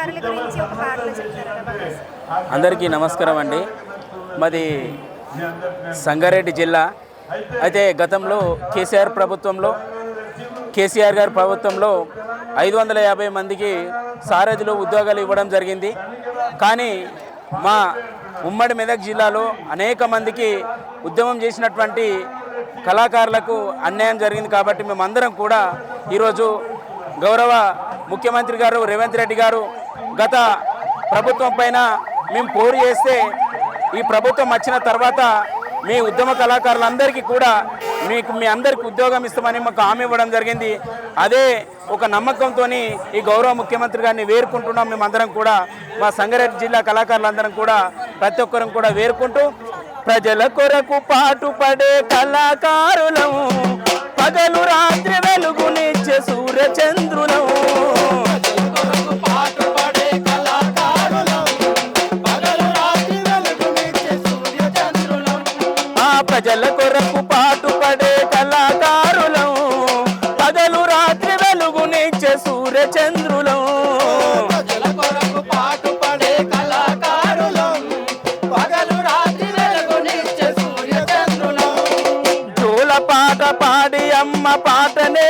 కళాకారుల గురించి ఒక పాటలో చెప్తారా భగత్? అందరికీ నమస్కారం అండి. మాది సంగారెడ్డి జిల్లా. అయితే గతంలో కేసీఆర్ గారి ప్రభుత్వంలో 550 మందికి సారథులు ఉద్యోగాలు ఇవ్వడం జరిగింది. కానీ మా ఉమ్మడి మెదక్ జిల్లాలో అనేక మందికి ఉద్యమం చేసినటువంటి కళాకారులకు అన్యాయం జరిగింది. కాబట్టి మేమందరం కూడా ఈరోజు గౌరవ ముఖ్యమంత్రి గారు రేవంత్ రెడ్డి గారు గత ప్రభుత్వం పైన మేము పోరు చేస్తే ఈ ప్రభుత్వం వచ్చిన తర్వాత మీ ఉద్యమ కళాకారులందరికీ కూడా మీ అందరికీ ఉద్యోగం ఇస్తామని మాకు హామీ ఇవ్వడం జరిగింది. అదే ఒక నమ్మకంతో ఈ గౌరవ ముఖ్యమంత్రి గారిని వేరుకుంటున్నాం. మేమందరం కూడా మా సంగారెడ్డి జిల్లా కళాకారులందరం కూడా ప్రతి ఒక్కరం కూడా వేరుకుంటూ ప్రజల కొరకు పాటుపడే కళాకారులం, పగలు రాత్రి వెలుగునిచ్చే సూర్యచంద్రులం. ప్రజల కొరకు పాటుపడే కళాకారులం, పగలు రాత్రి వెలుగునిచ్చే సూర్యచంద్రులం. ప్రజల కొరకు పాటుపడే కళాకారులం, పగలు రాత్రి వెలుగునిచ్చే సూర్యచంద్రులం. జోల పాట పాడి అమ్మ పాటనే